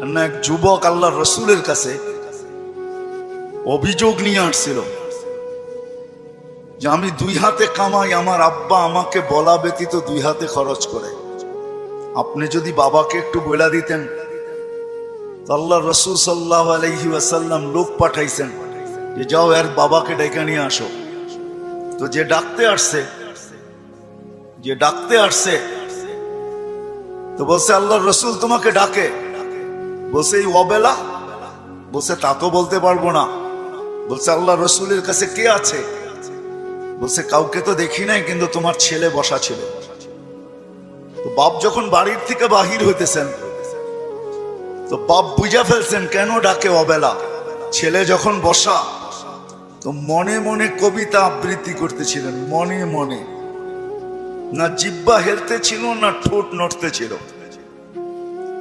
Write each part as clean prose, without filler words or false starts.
না এক যুবক আল্লাহ রসুলের কাছে অভিযোগ নিয়ে আসছিল যে আমি দুই হাতে কামাই, আমার আব্বা আমাকে বলা ব্যতীত দুই হাতে খরচ করে, আপনি যদি বাবাকে একটু বলে দিতেন। আল্লাহ রসুল সাল্লাল্লাহু আলাইহি ওয়াসাল্লাম লোক পাঠাইছেন যে যাও এর বাবাকে ডেকে নিয়ে আসো। তো যে ডাকতে আসছে তো বলছে আল্লাহ রসুল তোমাকে ডাকে। বলছে এই অবেলা? বলছে তা তো বলতে পারবো না। বলছে আল্লাহ রসুলের কাছে কে আছে? বলছে কাউকে তো দেখি নাই, কিন্তু তোমার ছেলে বসা ছিল। তো বাপ যখন বাড়ির থেকে বাহির হইতেছেন তো বাপ বুঝা ফেলছেন কেন ডাকে অবেলা। ছেলে যখন বসা তো মনে মনে কবিতা আবৃত্তি করতেছিলেন, মনে মনে, না জিহ্বা হেলতে ছিল না ঠোঁট নড়তে ছিল।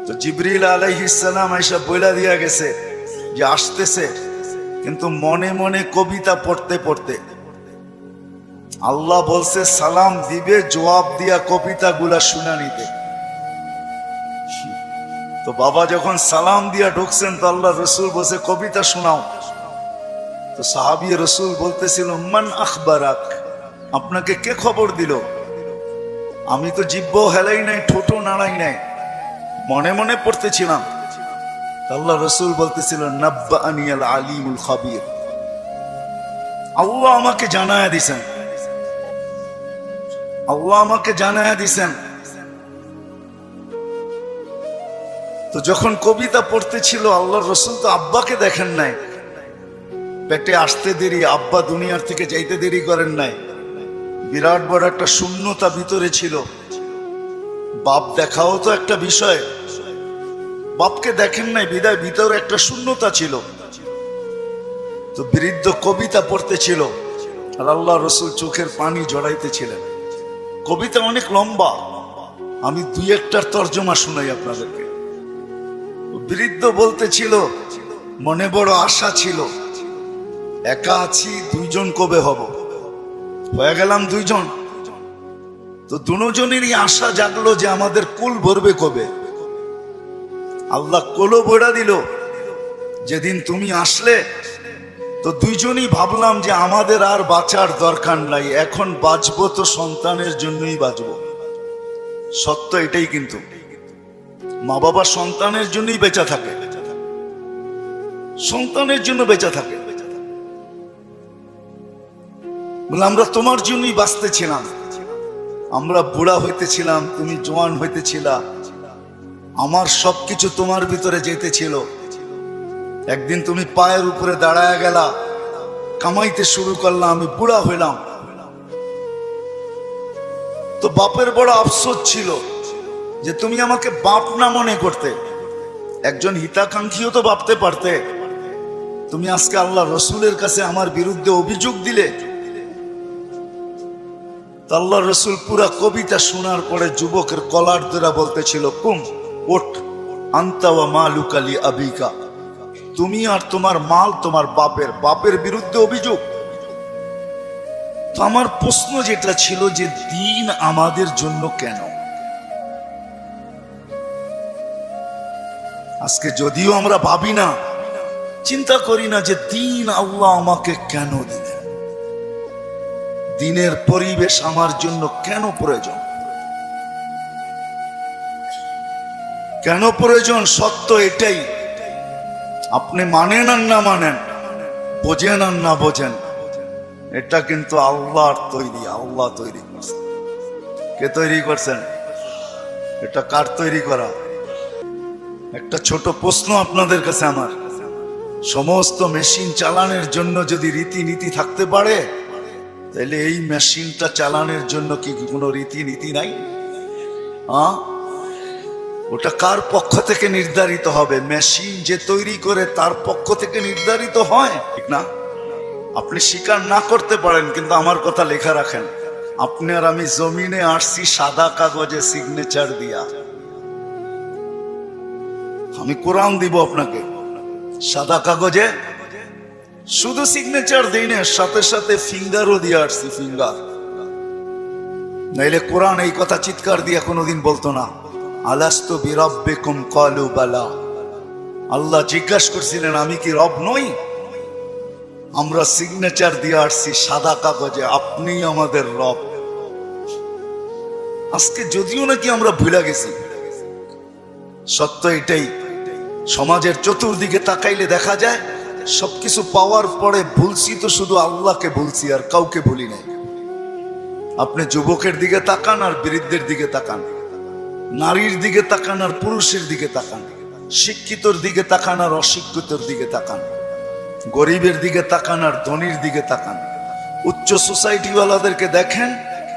তো জিবরিল আলাইহিস সালাম আয়েশা বইলা দিয়া গেছে যে আসতেছে, কিন্তু মনে মনে কবিতা পড়তে পড়তে আল্লাহ বলছে সালাম দিবে, জবাব দিয়া কবিতা গুলা শুনা নিতে। তো বাবা যখন সালাম দিয়া ঢুকছেন তো আল্লাহ রসুল বলছে কবিতা শোনাও। তো সাহাবী রসুল বলতেছিল মান আখবারাক, আপনাকে কে খবর দিল? আমি তো জিহ্বাও হেলাই নাই, ঠোঁটও নাড়াই নাই, মনে মনে পড়তেছিলাম। আল্লাহ রসুল বলতেছিল নাব্বাআনি আল আলিমুল খাবীর, আল্লাহ আমাকে জানায়া দিছেন, আল্লাহ আমাকে জানায়া দিছেন। তো যখন কবিতা পড়তেছিল আল্লাহ রসুল তো আব্বাকে দেখেন নাই, পেটে আসতে দেরি, আব্বা দুনিয়ার থেকে যাইতে দেরি করেন নাই, বিরাট বড় একটা শূন্যতা ভিতরে ছিল। বাপ দেখাও তো একটা বিষয়, বাপকে দেখেন নাই বিদায় ভিতরে একটা শূন্যতা ছিল। তো বৃদ্ধ কবিতা পড়তেছিল আর আল্লাহ রসুল চোখের পানি জড়াইতেছিলেন। কবিতা অনেক লম্বা, আমি দুই একটার তর্জমা শুনাই আপনাদেরকে। বৃদ্ধ বলতেছিল মনে বড় আশা ছিল, একা আছি, দুইজন কবে হব? হয়ে গেলাম দুইজন। তো দুজনেরই আশা জাগলো যে আমাদের কুল ভরবে কবে। আল্লাহ কোলো ভরা দিল যেদিন তুমি আসলে। তো দুইজনই ভাবলাম যে আমাদের আর বাঁচার দরকার নাই, এখন বাঁচবো তো সন্তানের জন্যই বাঁচবো। সত্য এটাই, কিন্তু মা বাবা সন্তানের জন্যই বেঁচে থাকে, সন্তানের জন্য বেঁচে থাকে। বলে আমরা তোমার জন্যই বাঁচতেছিলাম, আমরা বুড়া হইতেছিলাম, তুমি জওয়ান হইতেছিলা, আমার সবকিছু তোমার ভিতরে যেতেছিল। একদিন তুমি পায়ের উপরে দাঁড়ায় গেলা, কামাইতে শুরু করলাম, আমি বুড়া হইলাম। তো বাপের বড় আফসোস ছিল যে তুমি আমাকে বাপ না মনে করতে, একজন হিতাকাঙ্ক্ষীও তো ভাবতে পারতে। তুমি আজকে আল্লাহ রসুলের কাছে আমার বিরুদ্ধে অভিযোগ দিলে। আল্লাহ রসুল পুরা কবিতা শোনার পরে যুবকের কলার ধরে বলতেছিল কুম ওঠ, আনতা ওয়া মালুকা লি আবিকা, তুমি আর তোমার মাল তোমার বাপের, বাপের বিরুদ্ধে অভিযোগ। তো আমার প্রশ্ন যেটা ছিল যে দিন আমাদের জন্য কেন? আজকে যদিও আমরা ভাবি না, চিন্তা করি না যে দিন আল্লাহ আমাকে কেন দিলেন, দিনের পরিবেশ আমার জন্য কেন প্রয়োজন, কেন প্রয়োজন? সত্য এটাই, আপনি মানেন আর না মানেন, বোঝেন আর না বোঝেন, এটা কিন্তু আল্লাহর তৈরি, আল্লাহ তৈরি করছেন। কে তৈরি করছেন? এটা কার তৈরি করা? একটা ছোট প্রশ্ন আপনাদের কাছে আমার, সমস্ত মেশিন চালানোর জন্য যদি রীতিনীতি থাকতে পারে, তাহলে এই মেশিনটা চালানোর জন্য কি কোনো রীতিনীতি নাই? ওটা কার পক্ষ থেকে নির্ধারিত হবে? মেশিন যে তৈরি করে তার পক্ষ থেকে নির্ধারিত হয়, ঠিক না? আপনি স্বীকার না করতে পারেন, কিন্তু আমার কথা লেখা রাখেন, আপনি আর আমি জমিনে আসছি সাদা কাগজে সিগনেচার দিয়া। আমি কোরআন দিব আপনাকে, সাদা কাগজে শুধু সিগনেচার দিই না, সাথে সাথে ফিঙ্গারও দিয়ে আসছি, ফিঙ্গার। নাইলে কোরআন এই কথা চিৎকার দিয়ে কোনোদিন বলতো না, আলাস্তু বিরাব্বিকুম ক্বালু বালা, আল্লাহ জিজ্ঞাসা করছিলেন আমি কি রব নই? আমরা সিগনেচার দিয়ে আসছি সাদা কাগজে, আপনি আমাদের রব। আজকে যদিও নাকি আমরা ভুলে গেছি, সত্য এটাই, সমাজের চতুর্দিকে তাকাইলে দেখা যায় সবকিছু পাওয়ার পরে ভুলছি তো শুধু আল্লাহকে ভুলছি, আর কাউকে ভুলি নাই। আপনি যুবকের দিকে তাকান আর বৃদ্ধের দিকে তাকান, নারীর দিকে তাকান আর পুরুষের দিকে তাকান, শিক্ষিতর দিকে তাকান আর অশিক্ষিতর দিকে তাকান, গরিবের দিকে তাকান আর ধনীর দিকে তাকান, উচ্চ সোসাইটিওয়ালাদেরকে দেখেন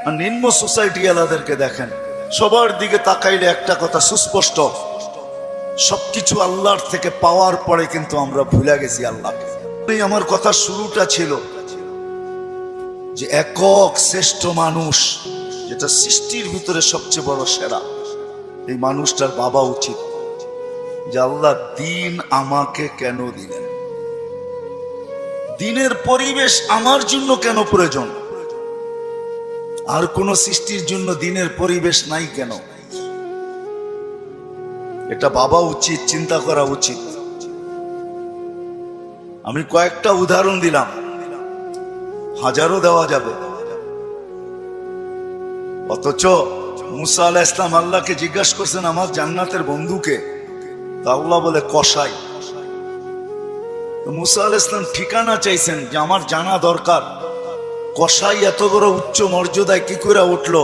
আর নিম্ন সোসাইটিওয়ালাদেরকে দেখেন। সবার দিকে তাকাইলে একটা কথা সুস্পষ্ট, সবকিছু আল্লাহর থেকে পাওয়ার পরে কিন্তু আমরা ভুলে গেছি আল্লাহকে। আমার কথা শুরুটা ছিল যে একক শ্রেষ্ঠ মানুষ, যেটা সৃষ্টির ভিতরে সবচেয়ে বড় সেরা, এই মানুষটার ভাবা উচিত যে আল্লাহ দিন আমাকে কেন দিলেন, দিনের পরিবেশ আমার জন্য কেন প্রয়োজন, আর কোন সৃষ্টির জন্য দিনের পরিবেশ নাই কেন? এটা ভাবা উচিত, চিন্তা করা উচিত। আমি কয়েকটা উদাহরণ দিলাম, হাজারও দেওয়া যাবে। অথচ মুসা আলাইহিস ইসলাম আল্লাহকে জিজ্ঞাসা করছেন আমার জান্নাতের বন্ধুকে, তা আল্লাহ বলে কসাই। মুসা আলাইহিস ইসলাম ঠিকানা চাইছেন যে আমার জানা দরকার, কসাই এত বড় উচ্চ মর্যাদায় কি করে উঠলো,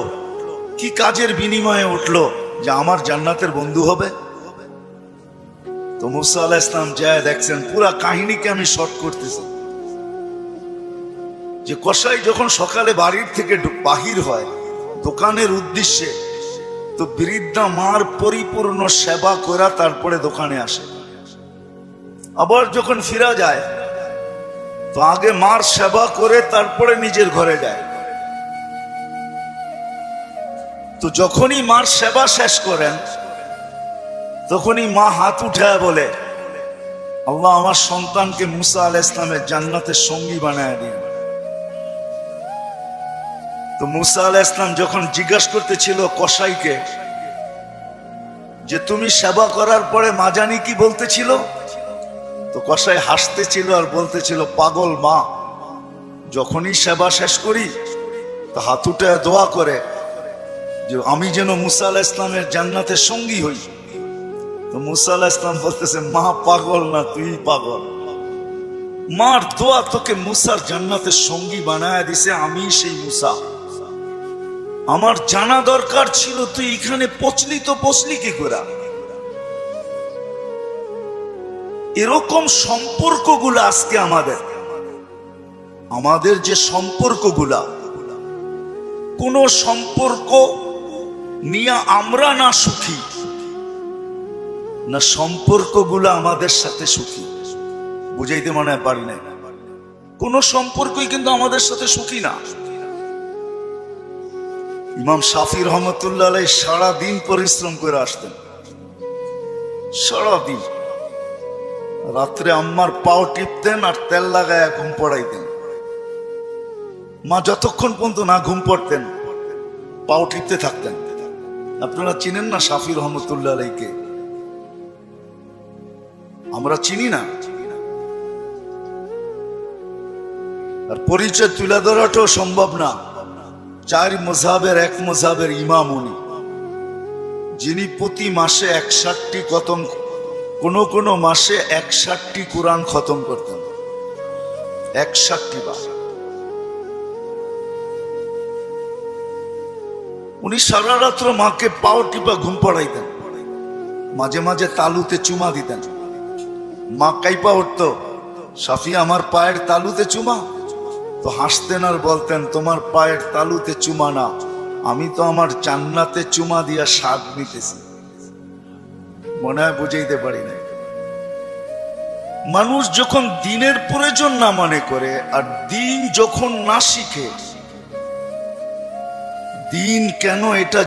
কি কাজের বিনিময়ে উঠলো যে আমার জান্নাতের বন্ধু হবে? তো মুসা আলাইহিস ইসলাম যায় দেখছেন, পুরা কাহিনীকে আমি শর্ট করতেছি, যে কসাই যখন সকালে বাড়ির থেকে বাহির হয় দোকানের উদ্দেশ্যে, তো বৃদ্ধা মার পরিপূর্ণ সেবা করা তারপরে দোকানে আসে। আবার যখন ফিরা যায় তো আগে মার সেবা করে তারপরে নিজের ঘরে যায়। তো যখনই মার সেবা শেষ করেন তখনই মা হাত উঠায় বলে, আল্লাহ আমার সন্তানকে মুসা আলাইহিস ইসলামের জান্নাতের সঙ্গী বানায় দিন। তো মুসা আলাইহিস ইসলাম যখন জিজ্ঞাসা করতেছিল কসাইকে যে তুমি সেবা করার পরে মা জানি কি বলতেছিল, তো কসাই হাসতেছিল আর বলতেছিল, পাগল মা, যখনই সেবা শেষ করি তো হাত উঠায় দোয়া করে যে আমি যেন মুসা আলাইহিস ইসলামের জান্নাতের সঙ্গী হই। তো মুসা আলাইহিস ইসলাম বলতেছে, মা পাগল না, তুই পাগল। মার দোয়া তোকে মুসার জান্নাতের সঙ্গী বানায় দিছে, আমি সেই মুসা। আমার জানা দরকার ছিল তুই এখানে পচলি, তো পচলি কি করে? এরকম সম্পর্কগুলো আজকে আমাদের যে সম্পর্কগুলা, কোন সম্পর্ক নিয়ে আমরা না সুখী, না সম্পর্কগুলো আমাদের সাথে সুখী। বুঝাইতে মনে হয় পারি না, কোন সম্পর্কই কিন্তু আমাদের সাথে সুখী না। ইমাম শাফি রহমতুল্লাহ আলাইহি সারাদিন পরিশ্রম করে আসতেন, সারাদিন। রাত্রে আম্মার পাও টিপতেন আর তেল লাগায় ঘুম পড়াইতেন। মা যতক্ষণ পর্যন্ত না ঘুম পড়তেন পাও টিপতে থাকতেন। আপনারা চিনেন না শাফি রহমতুল্লাহ আলাইহিকে? আমরা চিনি না। আর পরিচয় তুলে ধরাটাও সম্ভব না। 4 মযহাবের এক মযহাবের ইমাম উনি, যিনি প্রতি মাসে 61টি খতম, কোন মাসে 61টি কোরআন খতম করতেন, 61টি বার। উনি সারা রাত্র মাকে পাও টিপা ঘুম পড়াইতেন, মাঝে মাঝে তালুতে চুমা দিতেন। মা কাইপা উঠত, শাফি আমার পায়ের তালুতে চুমা? তো হাসতেন আর বলতেন, তোমার পায়ের তালুতে চুমা না, আমি তো আমার জান্নাতে চুমা দিয়া স্বাদ নিতেছি। মনে হয় বুঝাইতে পারি না। মানুষ যখন দিনের প্রয়োজন না মনে করে আর দিন যখন না শিখে, দিন কেন এটা